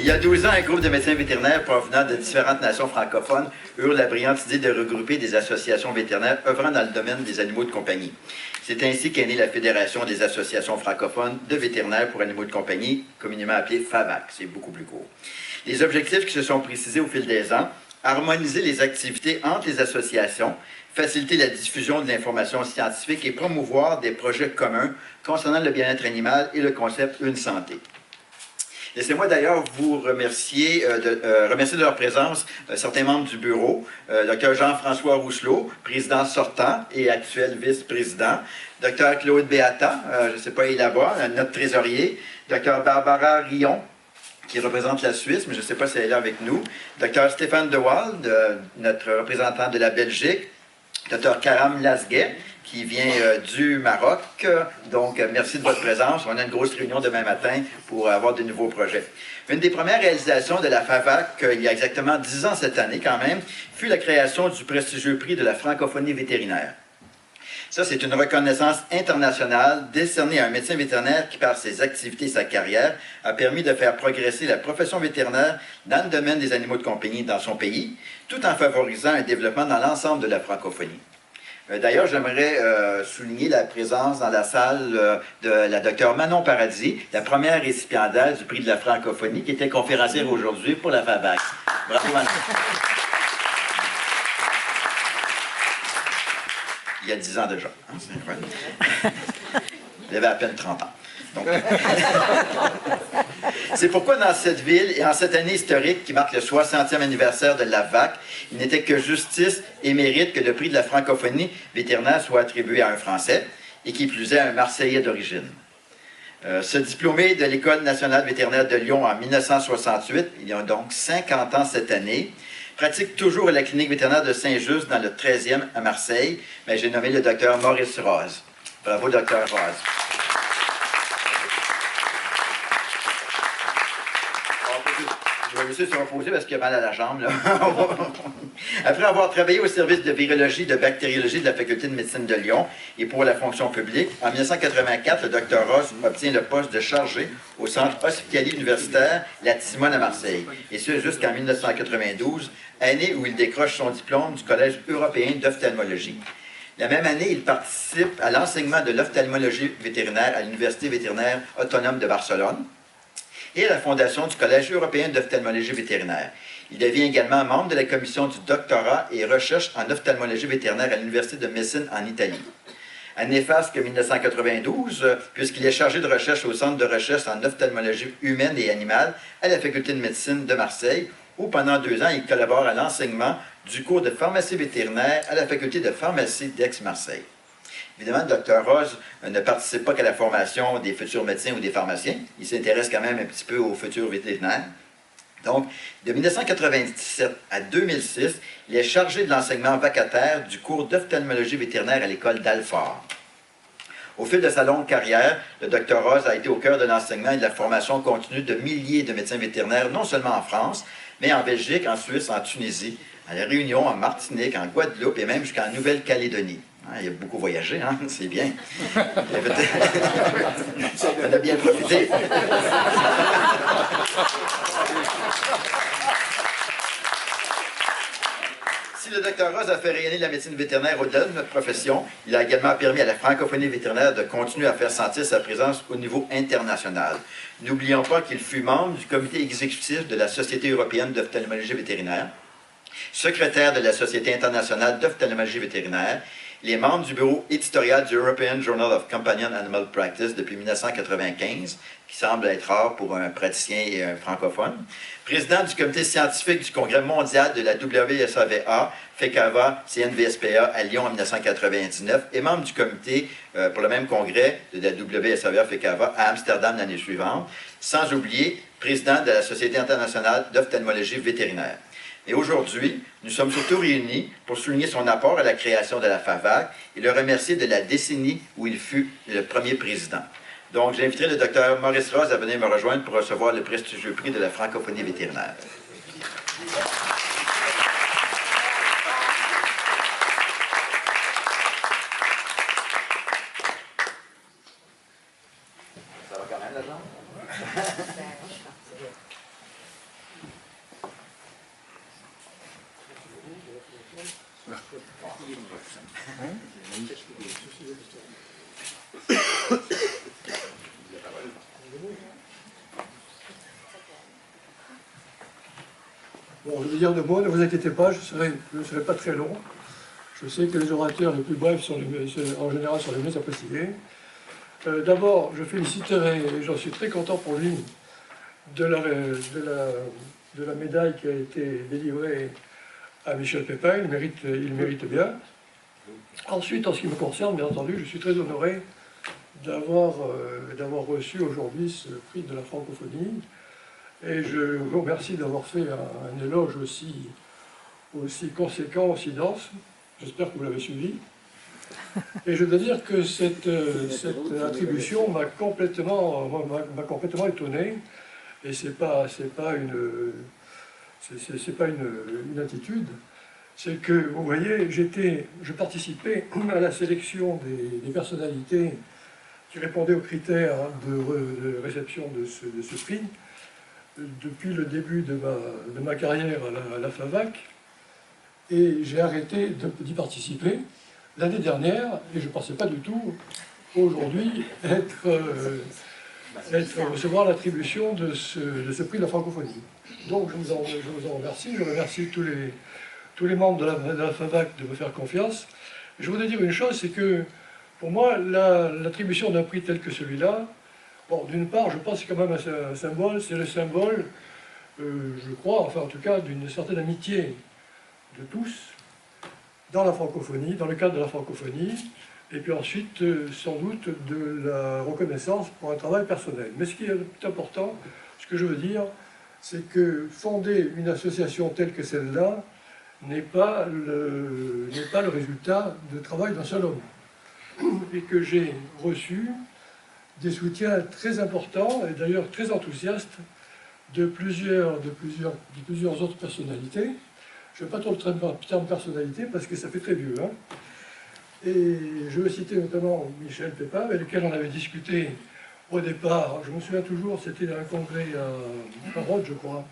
y a 12 ans, un groupe de médecins vétérinaires provenant de différentes nations francophones eurent la brillante idée de regrouper des associations vétérinaires œuvrant dans le domaine des animaux de compagnie. C'est ainsi qu'est née la Fédération des associations francophones de vétérinaires pour animaux de compagnie, communément appelée FAVAC. C'est beaucoup plus court. Les objectifs qui se sont précisés au fil des ans: harmoniser les activités entre les associations, faciliter la diffusion de l'information scientifique et promouvoir des projets communs concernant le bien-être animal et le concept Une santé. Laissez-moi d'ailleurs vous remercier de leur présence certains membres du bureau. Dr Jean-François Rousselot, président sortant et actuel vice-président. Dr Claude Beata, je ne sais pas, il est là-bas, notre trésorier. Dr Barbara Rion, qui représente la Suisse, mais je ne sais pas si elle est là avec nous. Dr Stéphane Dewald, notre représentant de la Belgique. Dr Karam Lasguet, qui vient du Maroc. Donc, merci de votre présence. On a une grosse réunion demain matin pour avoir de nouveaux projets. Une des premières réalisations de la FAVAC, il y a exactement 10 ans cette année quand même, fut la création du prestigieux prix de la francophonie vétérinaire. Ça, c'est une reconnaissance internationale décernée à un médecin vétérinaire qui, par ses activités et sa carrière, a permis de faire progresser la profession vétérinaire dans le domaine des animaux de compagnie dans son pays, tout en favorisant un développement dans l'ensemble de la francophonie. D'ailleurs, j'aimerais souligner la présence dans la salle de la docteure Manon Paradis, la première récipiendaire du prix de la francophonie, qui était conférencière aujourd'hui pour la FAVAC. Bravo, Manon. Il y a 10 ans déjà. Hein, c'est incroyable. Il avait à peine 30 ans. C'est pourquoi dans cette ville et en cette année historique qui marque le 60e anniversaire de la VAC, il n'était que justice et mérite que le prix de la francophonie vétérinaire soit attribué à un Français et qui plus est à un Marseillais d'origine. Ce diplômé de l'École nationale vétérinaire de Lyon en 1968, il y a donc 50 ans cette année, pratique toujours à la clinique vétérinaire de Saint-Just dans le 13e à Marseille, mais j'ai nommé le docteur Maurice Rose. Bravo, docteur Rose. Je vais laisser se reposer parce qu'il a mal à la jambe. Là. Après avoir travaillé au service de virologie et de bactériologie de la faculté de médecine de Lyon et pour la fonction publique, en 1984, le Dr Ross obtient le poste de chargé au centre hospitalier universitaire La Timone à Marseille. Et ce, jusqu'en 1992, année où il décroche son diplôme du Collège européen d'ophtalmologie. La même année, il participe à l'enseignement de l'ophtalmologie vétérinaire à l'Université vétérinaire autonome de Barcelone et à la fondation du Collège européen d'ophtalmologie vétérinaire. Il devient également membre de la commission du doctorat et recherche en ophtalmologie vétérinaire à l'Université de Messine en Italie. Année fasque 1992, puisqu'il est chargé de recherche au Centre de recherche en ophtalmologie humaine et animale à la Faculté de médecine de Marseille, où pendant 2 ans, il collabore à l'enseignement du cours de pharmacie vétérinaire à la Faculté de pharmacie d'Aix-Marseille. Évidemment, le Dr Rose ne participe pas qu'à la formation des futurs médecins ou des pharmaciens. Il s'intéresse quand même un petit peu aux futurs vétérinaires. Donc, de 1997 à 2006, il est chargé de l'enseignement vacataire du cours d'ophtalmologie vétérinaire à l'école d'Alfort. Au fil de sa longue carrière, le Dr Rose a été au cœur de l'enseignement et de la formation continue de milliers de médecins vétérinaires, non seulement en France, mais en Belgique, en Suisse, en Tunisie, à La Réunion, en Martinique, en Guadeloupe et même jusqu'en Nouvelle-Calédonie. Il a beaucoup voyagé, hein? C'est bien. On a bien profité. Si le Dr Rose a fait rayonner la médecine vétérinaire au-delà de notre profession, il a également permis à la francophonie vétérinaire de continuer à faire sentir sa présence au niveau international. N'oublions pas qu'il fut membre du comité exécutif de la Société européenne d'ophtalmologie vétérinaire, secrétaire de la Société internationale d'ophtalmologie vétérinaire. Il est membre du bureau éditorial du European Journal of Companion Animal Practice depuis 1995, qui semble être rare pour un praticien et un francophone. Président du comité scientifique du Congrès mondial de la WSAVA, FECAVA, CNVSPA à Lyon en 1999 et membre du comité pour le même congrès de la WSAVA, FECAVA à Amsterdam l'année suivante, sans oublier président de la Société internationale d'ophtalmologie vétérinaire. Et aujourd'hui, nous sommes surtout réunis pour souligner son apport à la création de la FAVAC et le remercier de la décennie où il fut le premier président. Donc, j'inviterai le docteur Maurice Rose à venir me rejoindre pour recevoir le prestigieux prix de la francophonie vétérinaire. Ça va quand même, la jambe? Bon, je veux dire de mots, ne vous inquiétez pas, je ne serai pas très long. Je sais que les orateurs les plus brefs sont en général sont les mieux appréciés. D'abord, je féliciterai, et j'en suis très content pour lui, de la médaille qui a été délivrée à Michel Pépin, il mérite bien. Ensuite, en ce qui me concerne, bien entendu, je suis très honoré d'avoir reçu aujourd'hui ce prix de la francophonie. Et je vous remercie d'avoir fait un éloge aussi conséquent, aussi dense. J'espère que vous l'avez suivi. Et je dois dire que cette attribution m'a complètement étonné. Et c'est pas une attitude. C'est que, vous voyez, je participais à la sélection des personnalités qui répondaient aux critères de réception de ce prix depuis le début de ma carrière à la FAVAC, et j'ai arrêté d'y participer l'année dernière, et je ne pensais pas du tout aujourd'hui recevoir l'attribution de ce prix de la francophonie. Donc je vous en remercie, je remercie tous les membres de la FAVAC de me faire confiance. Je voudrais dire une chose, c'est que pour moi, l'attribution d'un prix tel que celui-là, bon, d'une part, je pense que c'est quand même un symbole, c'est le symbole, je crois, enfin en tout cas, d'une certaine amitié de tous dans la francophonie, dans le cadre de la francophonie, et puis ensuite, sans doute, de la reconnaissance pour un travail personnel. Mais ce qui est le plus important, ce que je veux dire, c'est que fonder une association telle que celle-là n'est pas le résultat de travail d'un seul homme. Et que j'ai reçu des soutiens très importants, et d'ailleurs très enthousiastes, de plusieurs autres personnalités. Je ne vais pas trop le terme personnalité, parce que ça fait très vieux. Hein. Et je veux citer notamment Michel Pépin, avec lequel on avait discuté au départ, je me souviens toujours, c'était un congrès à Rhodes, je crois,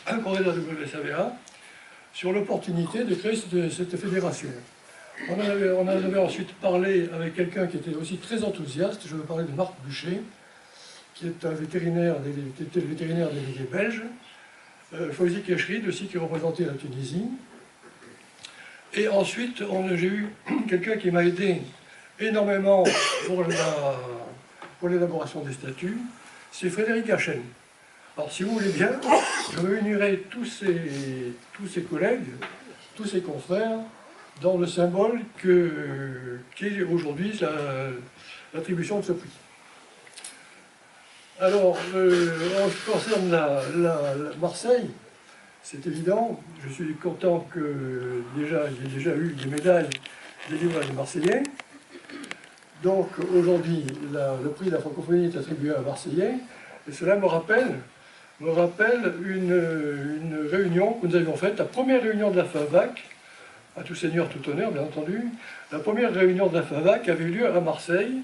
un congrès de la WSAVA, sur l'opportunité de créer cette fédération. On en avait ensuite parlé avec quelqu'un qui était aussi très enthousiaste, je veux parler de Marc Buchet, qui est un vétérinaire délégué belge, Fawzi Keshrid aussi qui représentait la Tunisie. Et ensuite, j'ai eu quelqu'un qui m'a aidé énormément pour l'élaboration des statuts, c'est Frédéric Hachen. Alors si vous voulez bien, je réunirai tous ses collègues, tous ses confrères, dans le symbole qui est aujourd'hui l'attribution de ce prix. Alors, en ce qui concerne Marseille, c'est évident, je suis content qu'il y ait déjà eu des médailles délivrées à des Marseillais. Donc aujourd'hui, le prix de la francophonie est attribué à un Marseillais, et cela me rappelle une réunion que nous avions faite, la première réunion de la FAVAC, à tout seigneur, tout honneur, bien entendu. La première réunion de la FAVAC avait eu lieu à Marseille,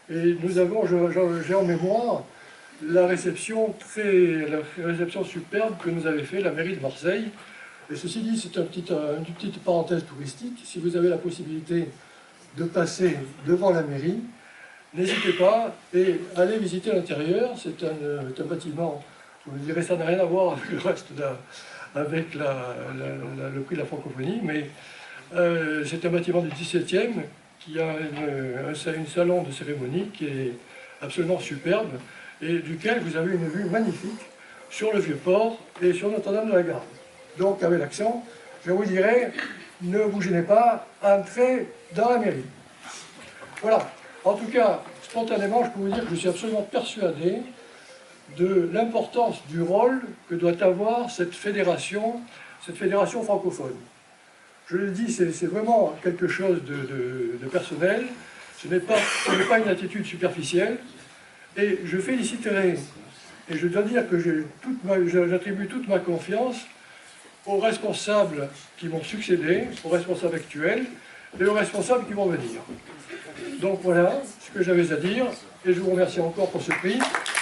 et nous avons, j'ai en mémoire, la réception superbe que nous avait fait la mairie de Marseille. Et ceci dit, c'est une petite parenthèse touristique. Si vous avez la possibilité de passer devant la mairie, n'hésitez pas et allez visiter l'intérieur. C'est un bâtiment, je vous dirais, ça n'a rien à voir avec le reste avec le prix de la francophonie, mais c'est un bâtiment du XVIIe qui a un salon de cérémonie qui est absolument superbe et duquel vous avez une vue magnifique sur le Vieux-Port et sur Notre-Dame de la Garde. Donc, avec l'accent, je vous dirais, ne vous gênez pas, entrez dans la mairie. Voilà. En tout cas, spontanément, je peux vous dire que je suis absolument persuadé de l'importance du rôle que doit avoir cette fédération francophone. Je le dis, c'est vraiment quelque chose de personnel, ce n'est pas une attitude superficielle, et je féliciterai, et je dois dire que j'attribue toute ma confiance aux responsables qui m'ont succédé, aux responsables actuels, et aux responsables qui vont venir. Donc voilà ce que j'avais à dire, et je vous remercie encore pour ce prix.